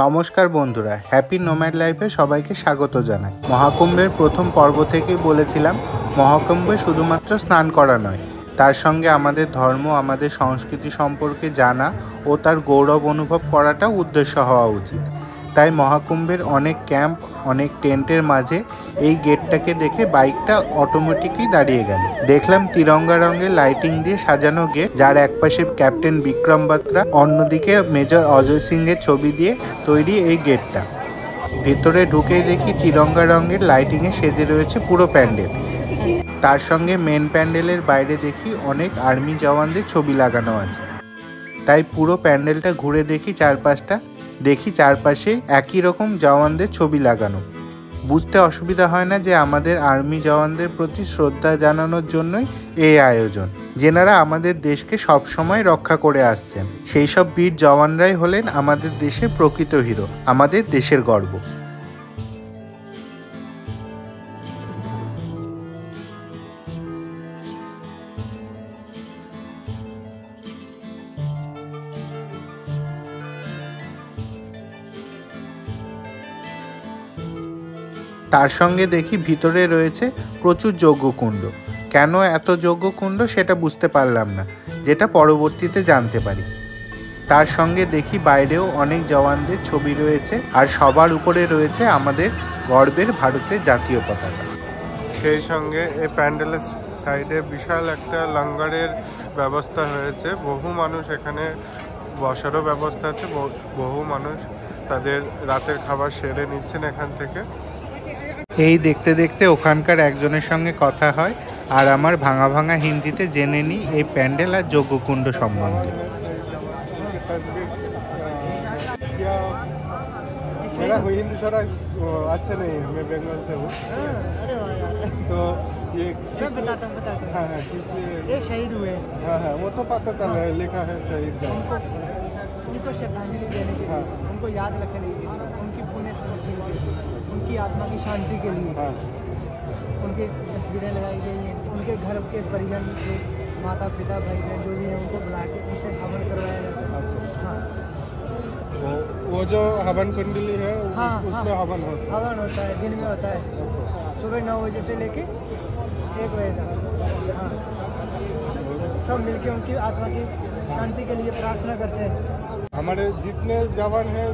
নমস্কার বন্ধুরা, happy nomad লাইফে সবাইকে স্বাগত জানাই। মহাকুম্ভের প্রথম পর্ব থেকেই বলেছিলাম মহাকুম্ভে শুধুমাত্র স্নান করা নয়, তার সঙ্গে আমাদের ধর্ম, আমাদের সংস্কৃতি সম্পর্কে জানা ও তার গৌরব অনুভব করাটাও উদ্দেশ্য হওয়া উচিত। তাই মহাকুম্ভের অনেক ক্যাম্প, অনেক টেন্টের মাঝে এই গেটটাকে দেখে বাইকটা অটোমেটিকই দাঁড়িয়ে গেল। দেখলাম তিরঙ্গা রঙের লাইটিং দিয়ে সাজানো গেট, যার একপাশে ক্যাপ্টেন বিক্রম বাত্রা, অন্যদিকে মেজর অজয় সিংয়ের ছবি দিয়ে তৈরি এই গেটটা। ভেতরে ঢুকেই দেখি তিরঙ্গা রঙের লাইটিংয়ে সেজে রয়েছে পুরো প্যান্ডেল। তার সঙ্গে মেন প্যান্ডেলের বাইরে দেখি অনেক আর্মি জওয়ানদের ছবি লাগানো আছে। তাই পুরো প্যান্ডেলটা ঘুরে দেখি চারপাশে একই রকম জওয়ানদের ছবি লাগানো। বুঝতে অসুবিধা হয় না যে আমাদের আর্মি জওয়ানদের প্রতি শ্রদ্ধা জানানোর জন্যই এই আয়োজন, যেনারা আমাদের দেশকে সবসময় রক্ষা করে আসছেন। সেই সব বীর জওয়ানরাই হলেন আমাদের দেশের প্রকৃত হিরো, আমাদের দেশের গর্ব। তার সঙ্গে দেখি ভিতরে রয়েছে প্রচুর যজ্ঞকুণ্ড। কেন এত যজ্ঞকুণ্ড সেটা বুঝতে পারলাম না, যেটা পরবর্তীতে জানতে পারি। তার সঙ্গে দেখি বাইরেও অনেক জওয়ানদের ছবি রয়েছে, আর সবার উপরে রয়েছে আমাদের গর্বের ভারতের জাতীয় পতাকা। সেই সঙ্গে এই প্যান্ডেলের সাইডে বিশাল একটা লঙ্গরের ব্যবস্থা হয়েছে। বহু মানুষ এখানে বসারও ব্যবস্থা আছে। বহু মানুষ তাদের রাতের খাবার সেরে নিচ্ছেন এখান থেকে। এই দেখতে দেখতে ওখানকার একজনের সঙ্গে কথা হয়, আর আমার ভাঙা ভাঙা হিন্দিতে জেনে নিই এই প্যান্ডেল আর যজ্ঞকুণ্ড সম্বন্ধে। हिंदी थोड़ा अच्छा नहीं है, मैं बंगाल से हूँ। तो ये बताता हाँ हाँ इसलिए ये शहीद हुए। हाँ हाँ वो तो पता चला है, लिखा है शहीद। उनको श्रद्धांजलि देने के लिए, उनको याद रखने के लिए, उनकी पुण्य स्मृति के लिए, उनकी आत्मा की शांति के लिए उनकी तस्वीरें लगाई गई हैं। उनके घर के परिजन के माता पिता भाई बहन जो भी हैं उनको बुला के उनसे हवन करवाया जाता है। अच्छा हाँ, वो जो हवन कुंडली है उसमें हवन होता है, दिन में होता है, सुबह 9 बजे से लेके 1 बजे तक। हाँ, सब मिलके उनकी आत्मा की शांति के लिए प्रार्थना करते हैं। हमारे जितने जवान हैं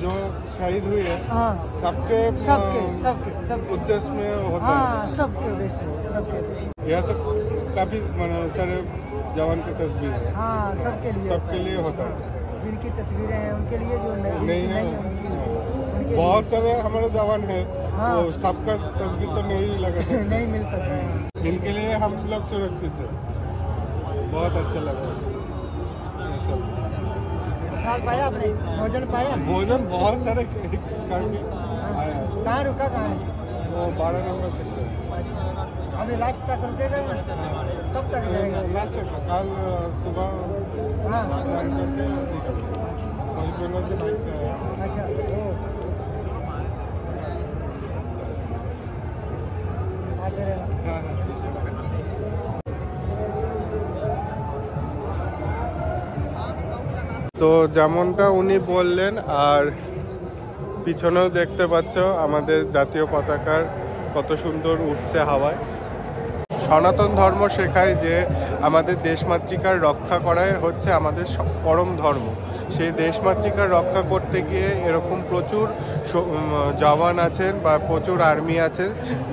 जो शहीद हुए हैं, हाँ सबके उद्देश्य में होता है। सबके उद्देश्य में, सबके। यह तो काफी सारे जवान की तस्वीर है। हाँ सबके लिए होता है। जिनकी तस्वीरें हैं उनके लिए, जो नहीं है बहुत सारे हमारे जवान हैं, वो सबका तस्वीर तो नहीं लगा नहीं मिल सकता है। इनके लिए हम लोग सुरक्षित है। बहुत अच्छा लगा। पाया आपने भोजन पाया? भोजन बहुत सारे कहाँ रुका, कहाँ है? वो 12 नंबर सेक्टर। अभी लास्ट तक रुकेगा? कब तक जाएगा? लास्ट तक कल सुबह। हाँ बंगाल से बाइक से आया। अच्छा তো যেমনটা উনি বললেন, আর পিছনেও দেখতে পাচ্ছ আমাদের জাতীয় পতাকার কত সুন্দর উঠছে হাওয়ায়। সনাতন ধর্ম শেখায় যে আমাদের দেশমাতৃকার রক্ষা করাই হচ্ছে আমাদের পরম ধর্ম। সেই দেশমাতৃকার রক্ষা করতে গিয়ে এরকম প্রচুর জওয়ান আছেন বা প্রচুর আর্মি আছে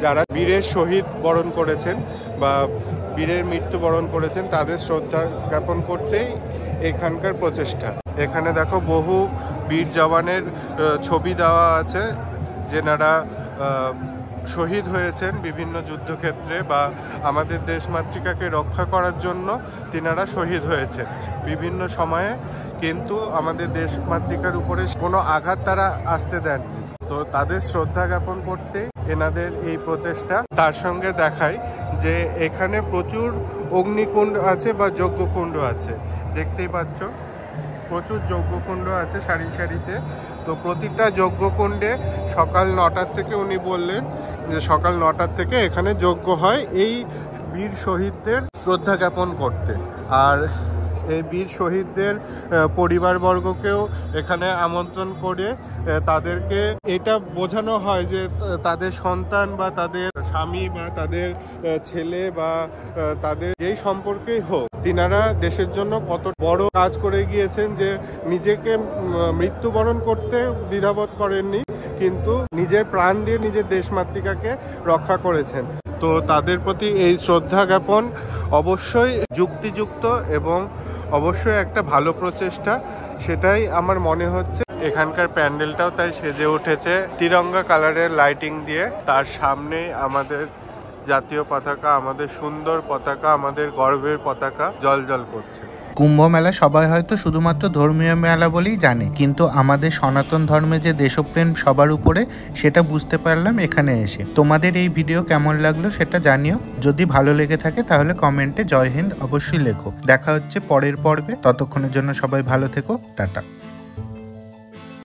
যারা বীরের শহীদ বরণ করেছেন বা বীরের মৃত্যুবরণ করেছেন, তাদের শ্রদ্ধা জ্ঞাপন করতেই এখানকার প্রচেষ্টা। এখানে দেখো বহু বীর জওয়ানের ছবি দেওয়া আছে, যেনারা শহীদ হয়েছেন বিভিন্ন যুদ্ধক্ষেত্রে বা আমাদের দেশমাতৃকাকে রক্ষা করার জন্য তিনারা শহীদ হয়েছেন বিভিন্ন সময়ে, কিন্তু আমাদের দেশমাতৃকার উপরে কোনো আঘাত তারা আসতে দেননি। তো তাদের শ্রদ্ধা জ্ঞাপন করতেই এনাদের এই প্রচেষ্টা। তার সঙ্গে দেখায় যে এখানে প্রচুর অগ্নিকুণ্ড আছে বা যজ্ঞকুণ্ড আছে, দেখতেই পাচ্ছ প্রচুর যজ্ঞকুণ্ড আছে সারি সারিতে। তো প্রতিটা যজ্ঞকুণ্ডে সকাল 9টার থেকে উনি বললেন যে সকাল 9টার থেকে এখানে যজ্ঞ হয় এই বীর শহীদদের শ্রদ্ধা জ্ঞাপন করতে। আর এই বীর শহীদদের পরিবারবর্গকেও এখানে আমন্ত্রণ করে তাদেরকে এটা বোঝানো হয় যে তাদের সন্তান বা তাদের স্বামী বা তাদের ছেলে বা তাদের যেই সম্পর্কেই হোক, তিনারা দেশের জন্য কত বড় কাজ করে গিয়েছেন যে নিজেকে মৃত্যুবরণ করতে দ্বিধাবোধ করেননি, কিন্তু নিজের প্রাণ দিয়ে নিজের দেশমাতৃকাকে রক্ষা করেছেন। তো তাদের প্রতি এই শ্রদ্ধা জ্ঞাপন অবশ্যই যুক্তিযুক্ত এবং অবশ্যই একটা ভালো প্রচেষ্টা, সেটাই আমার মনে হচ্ছে। এখানকার প্যান্ডেলটাও তাই সেজে উঠেছে তিরঙ্গা কালারের লাইটিং দিয়ে। তার সামনেই আমাদের জাতীয় পতাকা, আমাদের সুন্দর পতাকা, আমাদের গর্বের পতাকা জ্বলজ্বল করছে। কুম্ভ মেলা সবাই হয়তো শুধুমাত্র ধর্মীয় মেলা বলেই জানে, কিন্তু আমাদের সনাতন ধর্মে যে দেশপ্রেম সবার উপরে, সেটা বুঝতে পারলাম এখানে এসে। তোমাদের এই ভিডিও কেমন লাগলো সেটা জানিও। যদি ভালো লেগে থাকে তাহলে কমেন্টে জয় হিন্দ অবশ্যই লেখো। দেখা হচ্ছে পরের পর্বে, ততক্ষণের জন্য সবাই ভালো থেকো, টাটা।